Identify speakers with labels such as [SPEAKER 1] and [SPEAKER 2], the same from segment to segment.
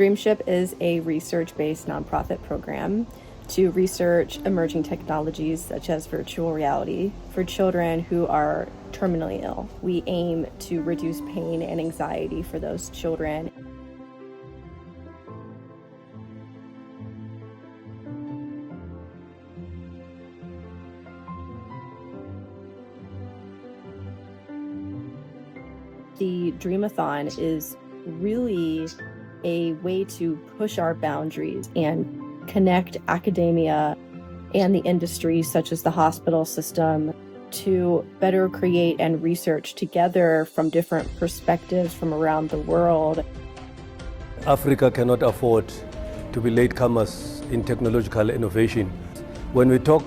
[SPEAKER 1] Dreamship is a research-based nonprofit program to research emerging technologies such as virtual reality for children who are terminally ill. We aim to reduce pain and anxiety for those children. The Dreamathon is really a way to push our boundaries and connect academia and the industry, such as the hospital system, to better create and research together from different perspectives from around the world.
[SPEAKER 2] Africa cannot afford to be latecomers in technological innovation. When we talk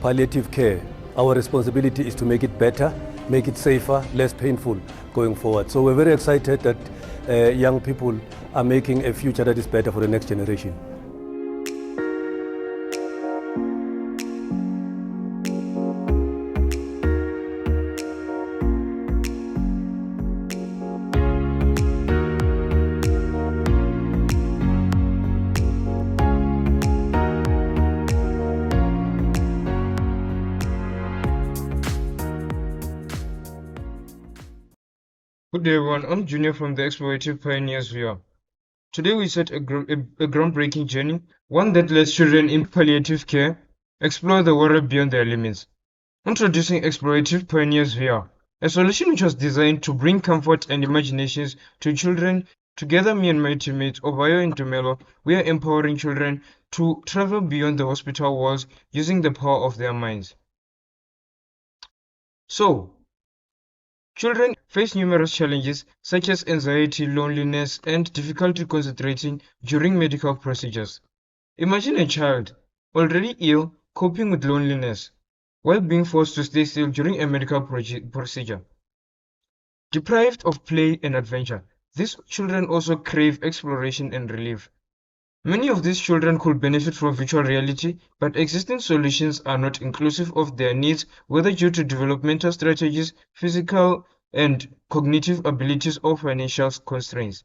[SPEAKER 2] palliative care, our responsibility is to make it better, make it safer, less painful going forward. So we're very excited that young people are making a future that is better for the next generation.
[SPEAKER 3] Good day everyone, I'm Junior from the Explorative Pioneers VR. Today we set a groundbreaking journey, one that lets children in palliative care explore the world beyond their limits. Introducing Explorative Pioneers VR, a solution which was designed to bring comfort and imaginations to children. Together, me and my teammates, Ovayo and Tumelo, we are empowering children to travel beyond the hospital walls using the power of their minds. So, children face numerous challenges such as anxiety, loneliness, and difficulty concentrating during medical procedures. Imagine a child already ill coping with loneliness while being forced to stay still during a medical procedure. Deprived of play and adventure, these children also crave exploration and relief. Many of these children could benefit from virtual reality, but existing solutions are not inclusive of their needs, whether due to developmental strategies, physical and cognitive abilities, or financial constraints.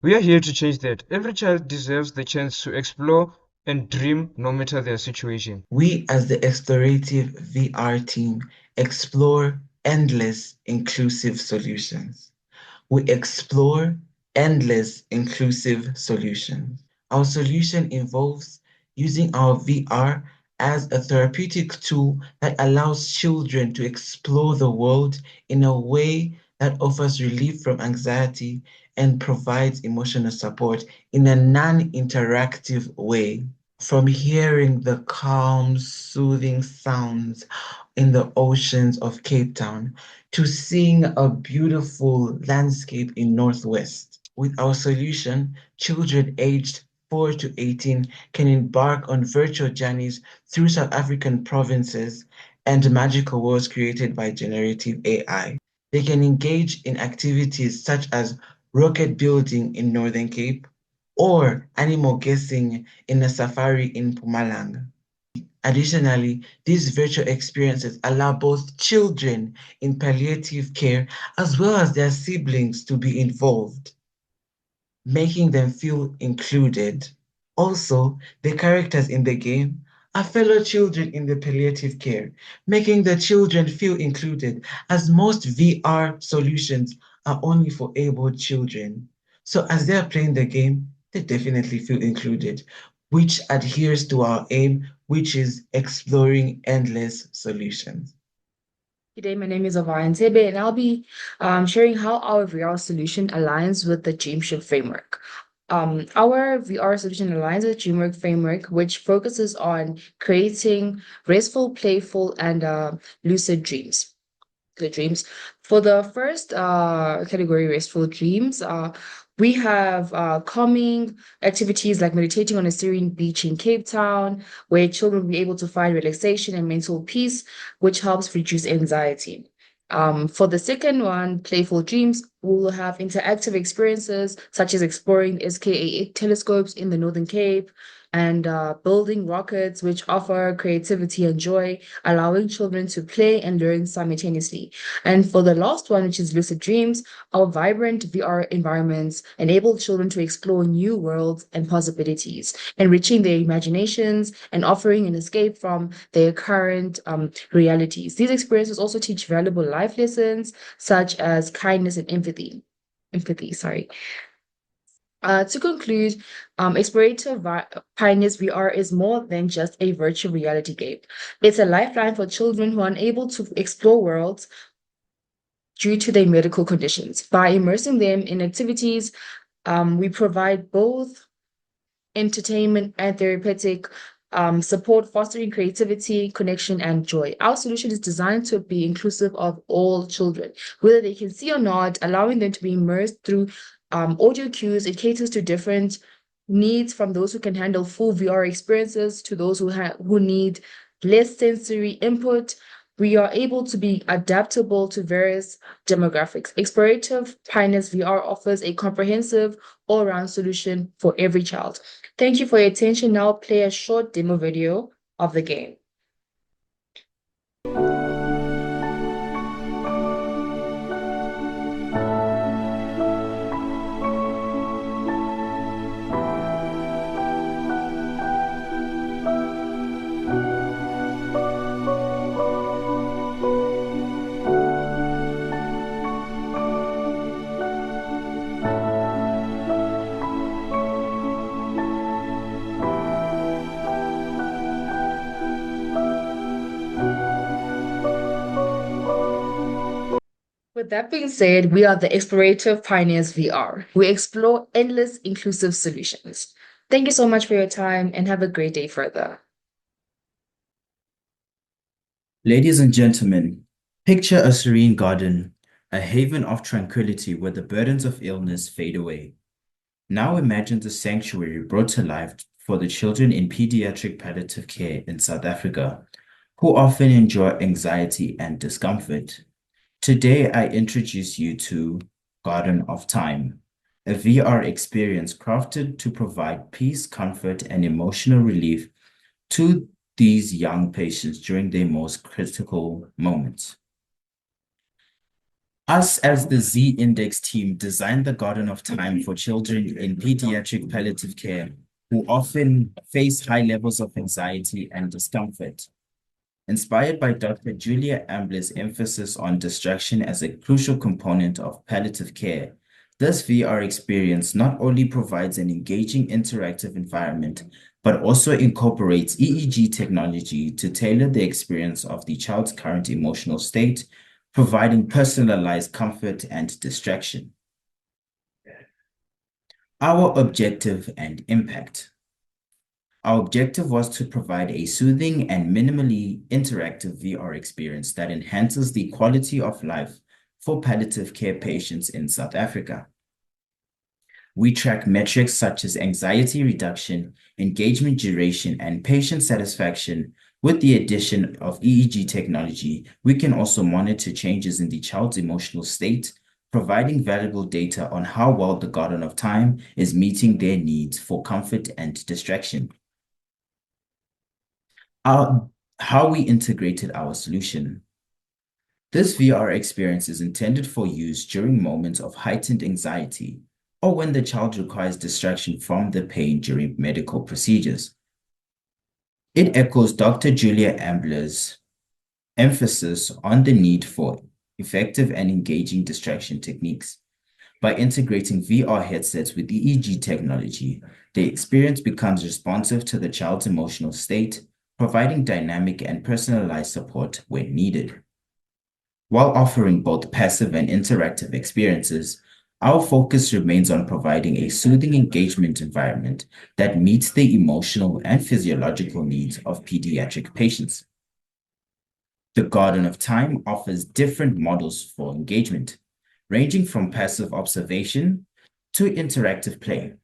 [SPEAKER 3] We are here to change that. Every child deserves the chance to explore and dream no matter their situation.
[SPEAKER 4] We as the Explorative VR team explore endless inclusive solutions. We explore endless inclusive solutions. Our solution involves using our VR as a therapeutic tool that allows children to explore the world in a way that offers relief from anxiety and provides emotional support in a non-interactive way. From hearing the calm, soothing sounds in the oceans of Cape Town to seeing a beautiful landscape in Northwest. With our solution, children aged 4 to 18 can embark on virtual journeys through South African provinces and magical worlds created by generative AI. They can engage in activities such as rocket building in Northern Cape or animal guessing in a safari in Mpumalanga. Additionally, these virtual experiences allow both children in palliative care as well as their siblings to be involved, making them feel included. Also, the characters in the game are fellow children in the palliative care, making the children feel included, as most VR solutions are only for able children. So as they are playing the game, they definitely feel included, which adheres to our aim, which is exploring endless solutions.
[SPEAKER 5] Today, my name is Avaya Ntebe, and I'll be sharing how our VR solution aligns with the Dreamship Framework. Our VR solution aligns with Dreamwork Framework, which focuses on creating restful, playful, and lucid dreams. Good dreams. For the first category, restful dreams, we have calming activities like meditating on a serene beach in Cape Town, where children will be able to find relaxation and mental peace, which helps reduce anxiety. For the second one, playful dreams, We'll have interactive experiences such as exploring SKA telescopes in the Northern Cape and building rockets, which offer creativity and joy, allowing children to play and learn simultaneously. And for the last one, which is Lucid Dreams, our vibrant VR environments enable children to explore new worlds and possibilities, enriching their imaginations and offering an escape from their current realities. These experiences also teach valuable life lessons such as kindness and empathy. Sorry. To conclude, Explorative Pioneers VR is more than just a virtual reality game. It's a lifeline for children who are unable to explore worlds due to their medical conditions. By immersing them in activities, we provide both entertainment and therapeutic support, fostering creativity, connection, and joy. Our solution is designed to be inclusive of all children, whether they can see or not, allowing them to be immersed through audio cues. It caters to different needs, from those who can handle full VR experiences to those who need less sensory input. We are able to be adaptable to various demographics. Explorative Pioneers VR offers a comprehensive, all-around solution for every child. Thank you for your attention. Now play a short demo video of the game. With that being said, we are the Explorative Pioneers VR. We explore endless inclusive solutions. Thank you so much for your time and have a great day further.
[SPEAKER 6] Ladies and gentlemen, picture a serene garden, a haven of tranquility where the burdens of illness fade away. Now imagine the sanctuary brought to life for the children in pediatric palliative care in South Africa, who often enjoy anxiety and discomfort. Today, I introduce you to Garden of Time, a VR experience crafted to provide peace, comfort, and emotional relief to these young patients during their most critical moments. Us as the Z-Index team designed the Garden of Time for children in pediatric palliative care who often face high levels of anxiety and discomfort. Inspired by Dr. Julia Ambler's emphasis on distraction as a crucial component of palliative care, this VR experience not only provides an engaging interactive environment, but also incorporates EEG technology to tailor the experience of the child's current emotional state, providing personalized comfort and distraction. Our objective and impact. Our objective was to provide a soothing and minimally interactive VR experience that enhances the quality of life for palliative care patients in South Africa. We track metrics such as anxiety reduction, engagement duration, and patient satisfaction. With the addition of EEG technology, we can also monitor changes in the child's emotional state, providing valuable data on how well the Garden of Time is meeting their needs for comfort and distraction. How we integrated our solution. This VR experience is intended for use during moments of heightened anxiety or when the child requires distraction from the pain during medical procedures. It echoes Dr. Julia Ambler's emphasis on the need for effective and engaging distraction techniques. By integrating VR headsets with EEG technology, the experience becomes responsive to the child's emotional state, providing dynamic and personalized support when needed. While offering both passive and interactive experiences, our focus remains on providing a soothing engagement environment that meets the emotional and physiological needs of pediatric patients. The Garden of Time offers different models for engagement, ranging from passive observation to interactive play.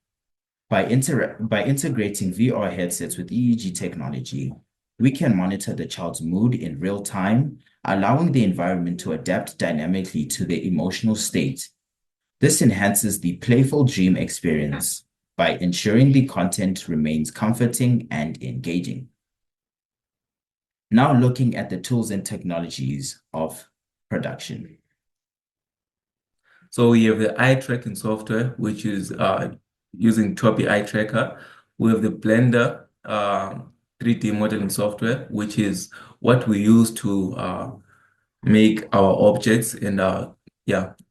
[SPEAKER 6] By integrating VR headsets with EEG technology, we can monitor the child's mood in real time, allowing the environment to adapt dynamically to their emotional state. This enhances the playful dream experience by ensuring the content remains comforting and engaging. Now looking at the tools and technologies of production.
[SPEAKER 7] So we have the eye tracking software, which is using Topi eye tracker. We have the Blender 3D modeling software, which is what we use to make our objects and our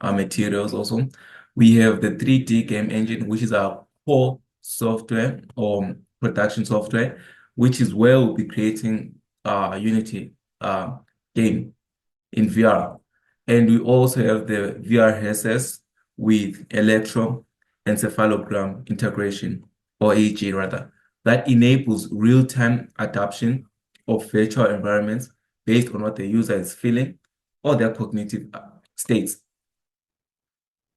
[SPEAKER 7] materials also. We have the 3D game engine, which is our core software or production software, which is where we'll be creating Unity game in VR. And we also have the VR headsets with electroencephalogram integration, or EEG rather, that enables real-time adaptation of virtual environments based on what the user is feeling or their cognitive states.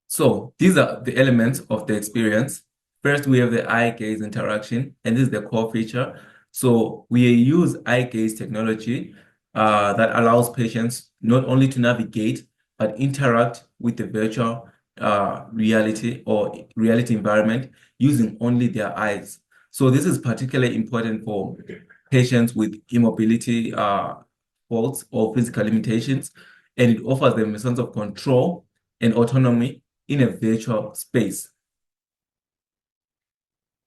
[SPEAKER 7] So these are the elements of the experience. First, we have the eye gaze interaction, and this is the core feature. So we use eye gaze technology that allows patients not only to navigate, but interact with the virtual reality or reality environment using only their eyes. So this is particularly important for patients with immobility faults or physical limitations, and it offers them a sense of control and autonomy in a virtual space.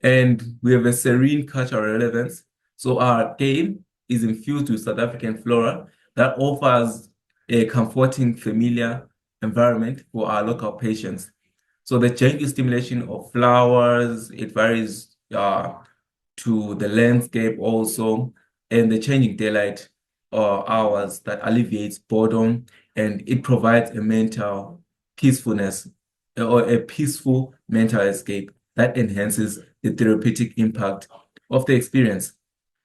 [SPEAKER 7] And we have a serene cultural relevance. So our game is infused with South African flora that offers a comforting, familiar environment for our local patients. So the gentle stimulation of flowers, it varies to the landscape also, and the changing daylight hours that alleviates boredom, and it provides a mental peacefulness or a peaceful mental escape that enhances the therapeutic impact of the experience.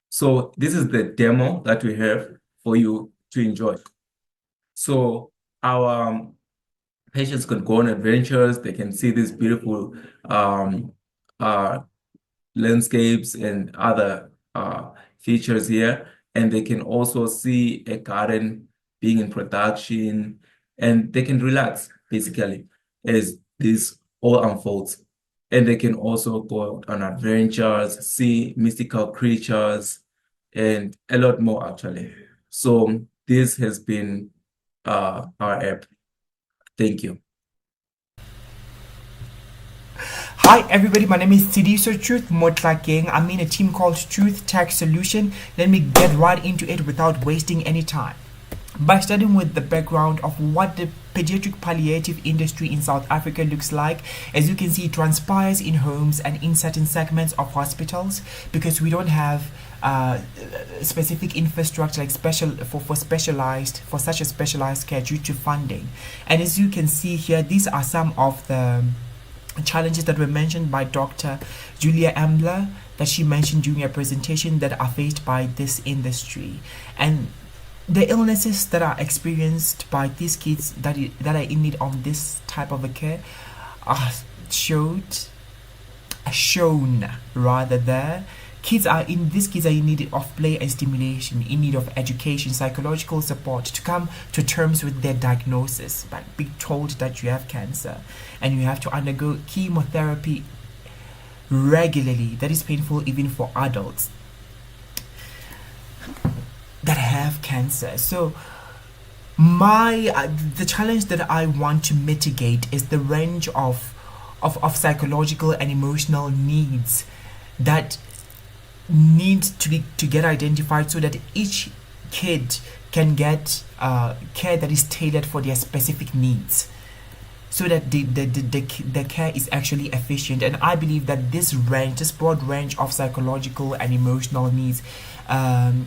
[SPEAKER 7] So this is the demo that we have for you to enjoy. So our patients can go on adventures. They can see these beautiful landscapes and other features here. And they can also see a garden being in production, and they can relax basically as this all unfolds. And they can also go on adventures, see mystical creatures, and a lot more actually. So this has been our app. Thank you.
[SPEAKER 8] Hi everybody, my name is CDI Truth Motlakeng. I'm in a team called Truth Tech Solution. Let me get right into it without wasting any time. By starting with the background of what the pediatric palliative industry in South Africa looks like, as you can see, it transpires in homes and in certain segments of hospitals because we don't have specific infrastructure like for such a specialized care due to funding. And as you can see here, these are some of the challenges that were mentioned by Dr. Julia Ambler, that she mentioned during her presentation, that are faced by this industry. And the illnesses that are experienced by these kids that are in need of this type of a care are shown rather there. These kids are in need of play and stimulation, in need of education, psychological support to come to terms with their diagnosis, like being told that you have cancer and you have to undergo chemotherapy regularly. That is painful even for adults that have cancer. So the challenge that I want to mitigate is the range of psychological and emotional needs that need to get identified so that each kid can get care that is tailored for their specific needs, so that the care is actually efficient. And I believe that this broad range of psychological and emotional needs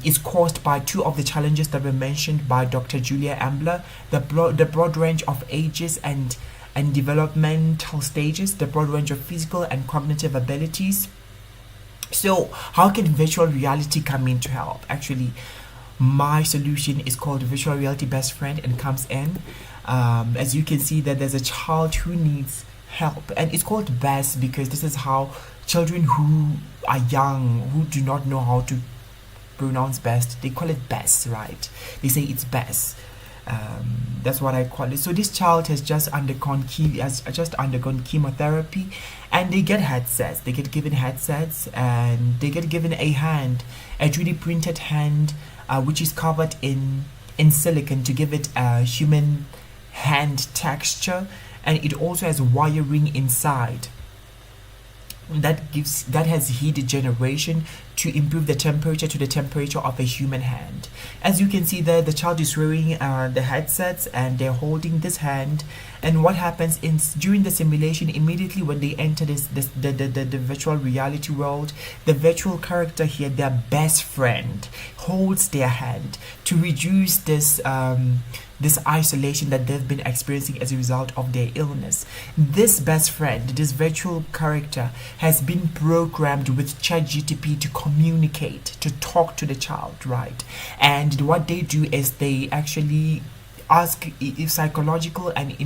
[SPEAKER 8] is caused by two of the challenges that were mentioned by Dr. Julia Ambler: the broad range of ages and developmental stages, the broad range of physical and cognitive abilities. So how can virtual reality come in to help? Actually, my solution is called Virtual Reality Best Friend and comes in. As you can see, that there's a child who needs help, and it's called BESS because this is how children who are young, who do not know how to pronounce best, they call it BESS, right? They say it's BESS. That's what I call it. So this child has just undergone chemotherapy, and they get headsets. They get given headsets, and they get given a 3D printed hand, which is covered in silicon to give it a human hand texture, and it also has wiring inside that has heat generation to improve the temperature to the temperature of a human hand. As you can see there, the child is wearing the headsets, and they're holding this hand. And what happens during the simulation, immediately when they enter the virtual reality world, the virtual character here, their best friend, holds their hand to reduce this isolation that they've been experiencing as a result of their illness. This best friend, this virtual character, has been programmed with ChatGPT to communicate, to talk to the child, right? And what they do is they actually ask psychological and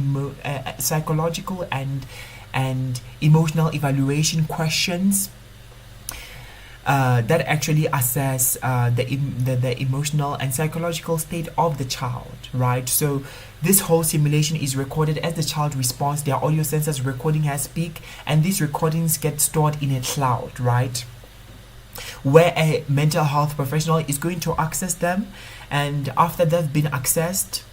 [SPEAKER 8] emotional evaluation questions that actually assess the emotional and psychological state of the child, right? So this whole simulation is recorded as the child responds. Their audio sensors recording as speak, and these recordings get stored in a cloud, right? Where a mental health professional is going to access them, and after they've been accessed,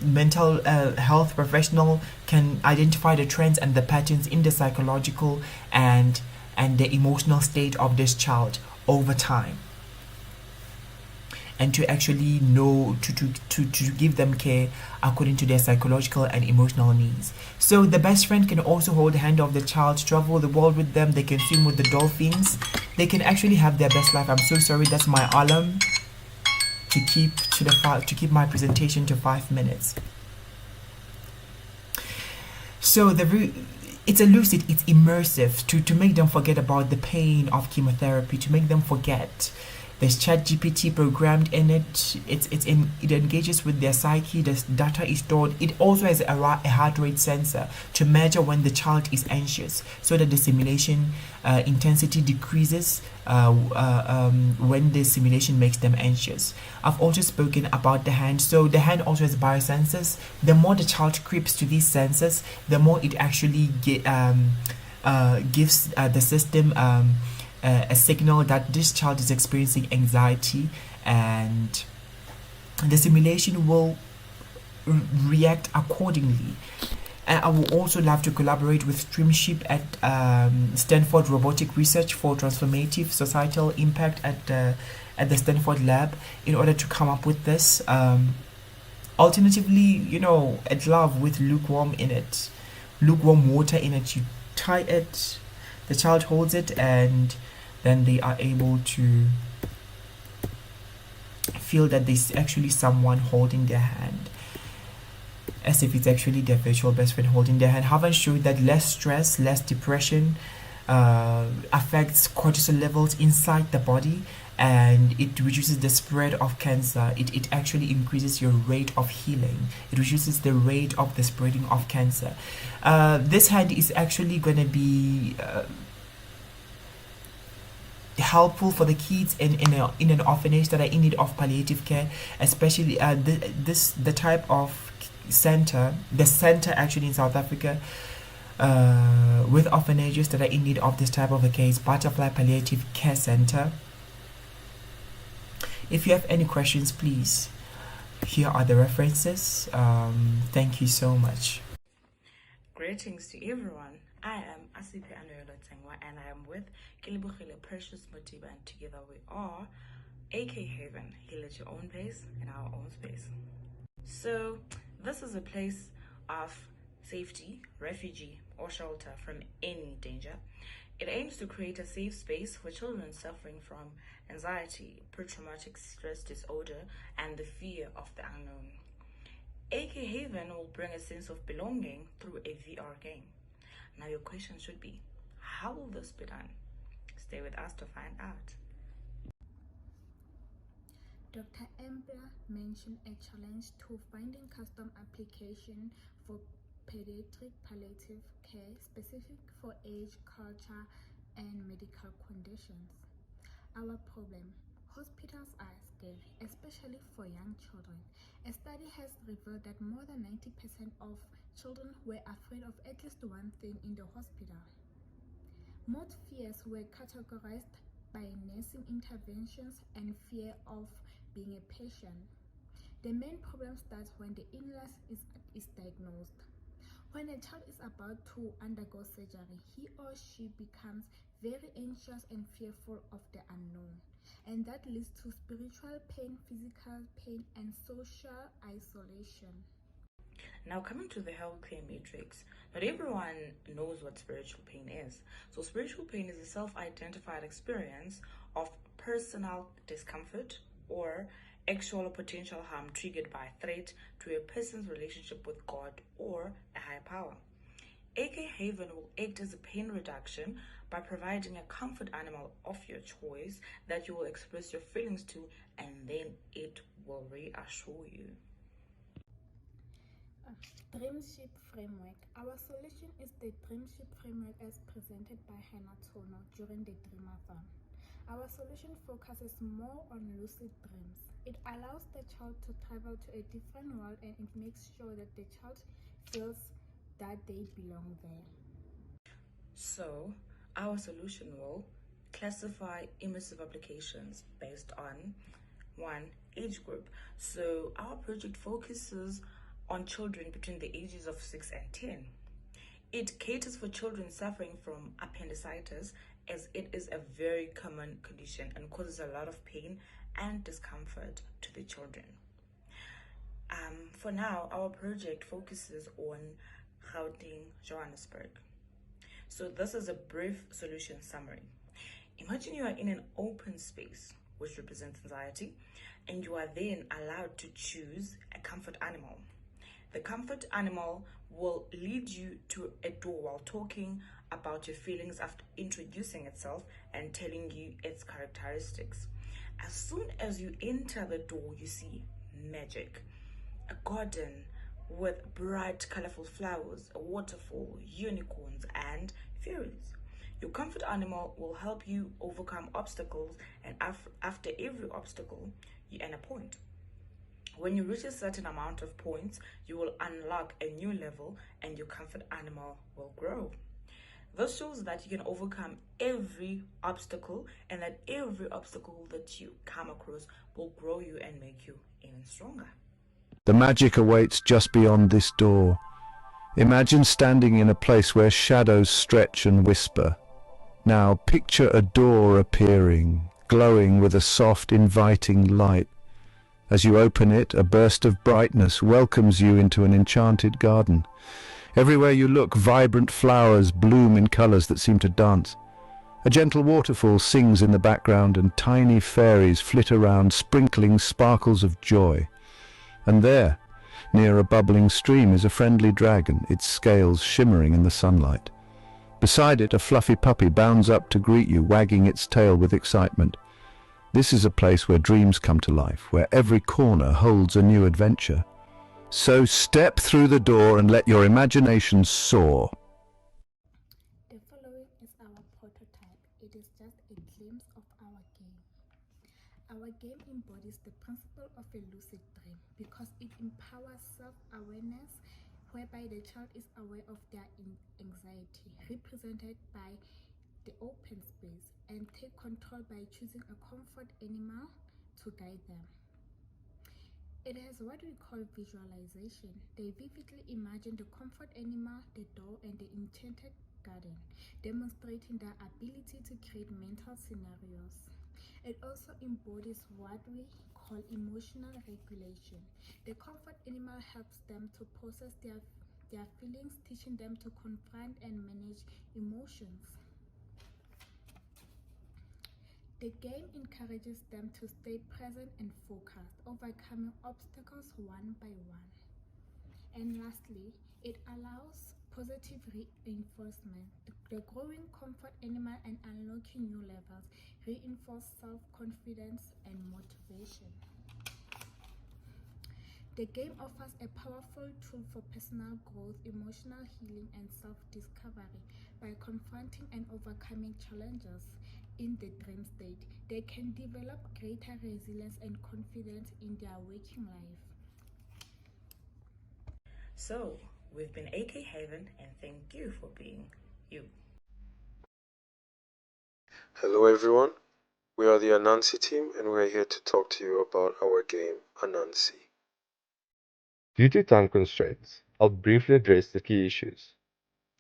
[SPEAKER 8] mental health professional can identify the trends and the patterns in the psychological and the emotional state of this child over time, and to actually know to give them care according to their psychological and emotional needs. So the best friend can also hold the hand of the child, travel the world with them. They can swim with the dolphins. They can actually have their best life. I'm so sorry, that's my alarm to keep my presentation to 5 minutes. So it's lucid, it's immersive, to make them forget about the pain of chemotherapy, to make them forget. There's ChatGPT programmed in it. It engages with their psyche. The data is stored. It also has a heart rate sensor to measure when the child is anxious, so that the simulation intensity decreases when the simulation makes them anxious. I've also spoken about the hand. So the hand also has biosensors. The more the child creeps to these sensors, the more it actually gives the system a signal that this child is experiencing anxiety, and the simulation will react accordingly. And I would also love to collaborate with Dreamship at Stanford Robotic Research for transformative societal impact at the Stanford lab in order to come up with this. Alternatively, a glove with lukewarm water in it. You tie it, the child holds it, and then they are able to feel that there's actually someone holding their hand, as if it's actually their virtual best friend holding their hand. Haven't showed that less stress, less depression affects cortisol levels inside the body, and it reduces the spread of cancer. It actually increases your rate of healing. It reduces the rate of the spreading of cancer. This hand is actually going to be helpful for the kids in an orphanage that are in need of palliative care, especially the type of center, the center actually in South Africa with orphanages that are in need of this type of a case, Butterfly Palliative Care Center. If you have any questions, please, here are the references. Thank you so much.
[SPEAKER 9] Greetings to everyone. I am Asipe Anoyola Tengwa, and I am with Kilibukhile Precious Motiba, and together we are AK Haven. Heal at your own pace in our own space. So this is a place of safety, refugee, or shelter from any danger. It aims to create a safe space for children suffering from anxiety, post-traumatic stress disorder, and the fear of the unknown. AK Haven will bring a sense of belonging through a VR game. Now your question should be, how will this be done? Stay with us to find out.
[SPEAKER 10] Dr. Embler mentioned a challenge to finding custom application for pediatric palliative care specific for age, culture, and medical conditions. Our problem: Hospitals are scary, especially for young children. A study has revealed that more than 90% of children were afraid of at least one thing in the hospital. Most fears were categorized by nursing interventions and fear of being a patient. The main problem starts when the illness is diagnosed. When a child is about to undergo surgery, he or she becomes very anxious and fearful of the unknown, and that leads to spiritual pain, physical pain, and social isolation.
[SPEAKER 9] Now, coming to the healthcare matrix, not everyone knows what spiritual pain is. So, spiritual pain is a self-identified experience of personal discomfort or actual or potential harm triggered by a threat to a person's relationship with God or a higher power. AK Haven will act as a pain reduction by providing a comfort animal of your choice that you will express your feelings to, and then it will reassure you.
[SPEAKER 10] Dreamship Framework. Our solution is the Dreamship Framework as presented by Hannah Tono during the Dreamathon. Our solution focuses more on lucid dreams. It allows the child to travel to a different world, and it makes sure that the child feels that they belong there.
[SPEAKER 9] So, our solution will classify immersive applications based on one age group. So, our project focuses on children between the ages of 6 and 10. It caters for children suffering from appendicitis, as it is a very common condition and causes a lot of pain and discomfort to the children. For now, our project focuses on Gauteng, Johannesburg. So this is a brief solution summary. Imagine you are in an open space, which represents anxiety, and you are then allowed to choose a comfort animal. The comfort animal will lead you to a door while talking about your feelings after introducing itself and telling you its characteristics. As soon as you enter the door, you see magic. A garden with bright, colorful flowers, a waterfall, unicorns, and fairies. Your comfort animal will help you overcome obstacles, and after every obstacle, you earn a point. When you reach a certain amount of points, you will unlock a new level and your comfort animal will grow. This shows that you can overcome every obstacle, and that every obstacle that you come across will grow you and make you even stronger.
[SPEAKER 11] The magic awaits just beyond this door. Imagine standing in a place where shadows stretch and whisper. Now picture a door appearing, glowing with a soft, inviting light. As you open it, a burst of brightness welcomes you into an enchanted garden. Everywhere you look, vibrant flowers bloom in colors that seem to dance. A gentle waterfall sings in the background, and tiny fairies flit around, sprinkling sparkles of joy. And there, near a bubbling stream, is a friendly dragon, its scales shimmering in the sunlight. Beside it, a fluffy puppy bounds up to greet you, wagging its tail with excitement. This is a place where dreams come to life, where every corner holds a new adventure. So step through the door and let your imagination soar.
[SPEAKER 10] The following is our prototype. It is just a glimpse of our game. Our game embodies the principle of a lucid dream because it empowers self-awareness, whereby the child is aware of their anxiety, represented by the open space, and take control by choosing a comfort animal to guide them. It has what we call visualization. They vividly imagine the comfort animal, the door, and the enchanted garden, demonstrating their ability to create mental scenarios. It also embodies what we call emotional regulation. The comfort animal helps them to process their feelings, teaching them to confront and manage emotions. The game encourages them to stay present and focused, overcoming obstacles one by one. And lastly, it allows positive reinforcement. The growing comfort animal and unlocking new levels reinforce self-confidence and motivation. The game offers a powerful tool for personal growth, emotional healing, and self-discovery by confronting and overcoming challenges. in the dream state, they can develop greater resilience and confidence in their waking life.
[SPEAKER 9] So, we've been AK Haven, and thank you for being you.
[SPEAKER 12] Hello everyone, we are the Anansi team and we're here to talk to you about our game, Anansi.
[SPEAKER 13] Due to time constraints, I'll briefly address the key issues.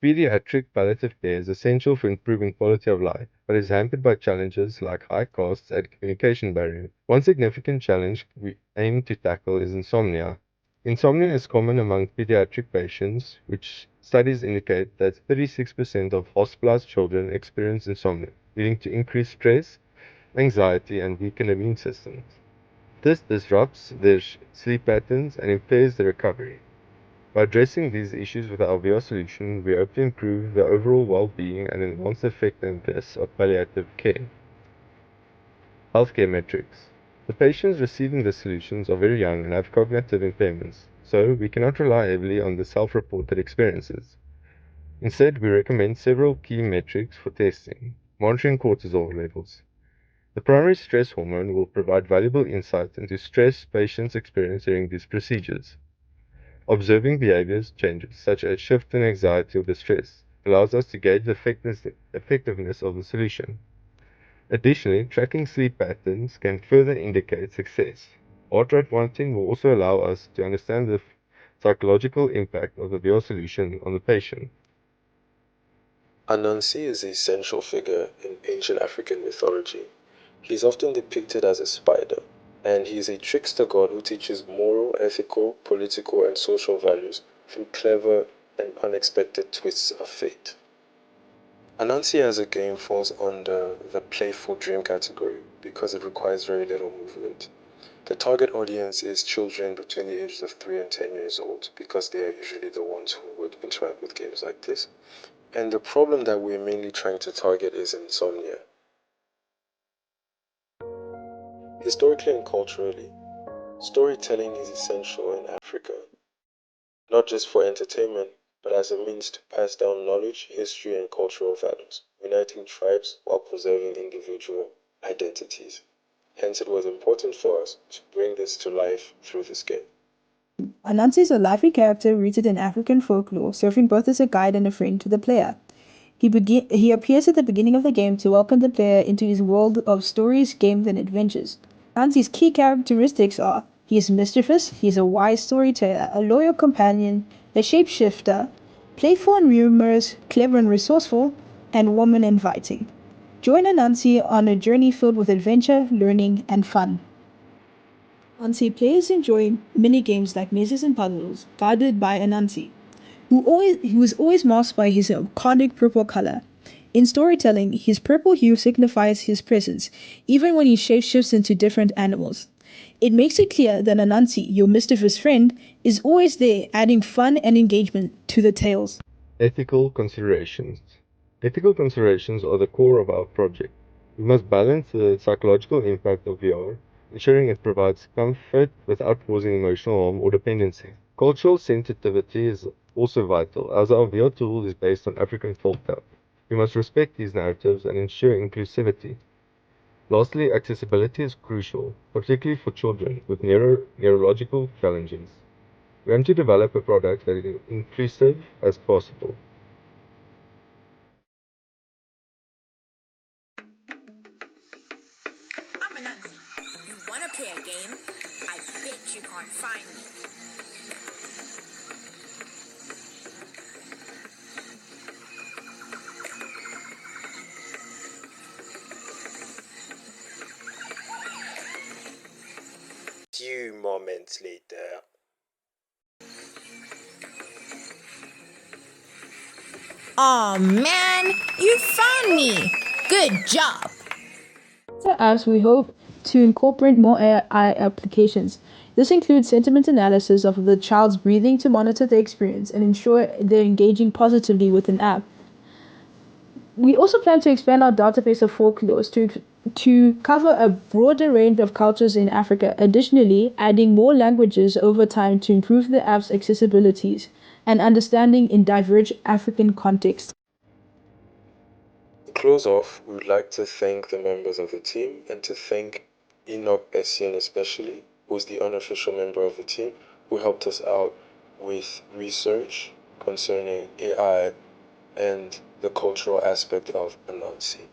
[SPEAKER 13] Pediatric palliative care is essential for improving quality of life, but is hampered by challenges like high costs and communication barriers. One significant challenge we aim to tackle is insomnia. Insomnia is common among pediatric patients, which studies indicate that 36% of hospitalized children experience insomnia, leading to increased stress, anxiety, and weakened immune systems. This disrupts their sleep patterns and impairs their recovery. By addressing these issues with our VR solution, we hope to improve the overall well-being and enhance the effectiveness of palliative care. Healthcare metrics. The patients receiving the solutions are very young and have cognitive impairments, so we cannot rely heavily on the self-reported experiences. Instead, we recommend several key metrics for testing, monitoring cortisol levels. The primary stress hormone will provide valuable insight into stress patients experience during these procedures. Observing behaviors changes, such as shift in anxiety or distress, allows us to gauge the effectiveness of the solution. Additionally, tracking sleep patterns can further indicate success. Heart rate monitoring will also allow us to understand the psychological impact of the VR solution on the patient.
[SPEAKER 12] Anansi is a central figure in ancient African mythology. He is often depicted as a spider, and he is a trickster god who teaches moral, ethical, political, and social values through clever and unexpected twists of fate. Anansi as a game falls under the playful dream category because it requires very little movement. The target audience is children between the ages of 3 and 10 years old because they are usually the ones who would interact with games like this. And the problem that we're mainly trying to target is insomnia. Historically and culturally, storytelling is essential in Africa, not just for entertainment, but as a means to pass down knowledge, history, and cultural values, uniting tribes while preserving individual identities. Hence, it was important for us to bring this to life through this game.
[SPEAKER 14] Anansi is a lively character rooted in African folklore, serving both as a guide and a friend to the player. He appears at the beginning of the game to welcome the player into his world of stories, games, and adventures. Anansi's key characteristics are: he is mischievous, he is a wise storyteller, a loyal companion, a shapeshifter, playful and humorous, clever and resourceful, and warm and inviting. Join Anansi on a journey filled with adventure, learning, and fun. Anansi players enjoy mini-games like mazes and puzzles, guided by Anansi, who is always masked by his iconic purple color. In storytelling, his purple hue signifies his presence, even when he shapeshifts into different animals. It makes it clear that Anansi, your mischievous friend, is always there, adding fun and engagement to the tales.
[SPEAKER 13] Ethical considerations. Ethical considerations are the core of our project. We must balance the psychological impact of VR, ensuring it provides comfort without causing emotional harm or dependency. Cultural sensitivity is also vital, as our VR tool is based on African folktale. We must respect these narratives and ensure inclusivity. Lastly, accessibility is crucial, particularly for children with neurological challenges. We aim to develop a product that is inclusive as possible.
[SPEAKER 15] I'm Anansi. You wanna play a game? I bet you can't find me.
[SPEAKER 12] Few moments later.
[SPEAKER 15] Aw, man, you found me. Good job.
[SPEAKER 14] As we hope to incorporate more AI applications. This includes sentiment analysis of the child's breathing to monitor the experience and ensure they're engaging positively with an app. We also plan to expand our database of folklores to cover a broader range of cultures in Africa, additionally adding more languages over time to improve the app's accessibilities and understanding in diverse African contexts.
[SPEAKER 12] close off, we would like to thank the members of the team and to thank Enoch Essien especially, who's the unofficial member of the team, who helped us out with research concerning AI and the cultural aspect of Anansi.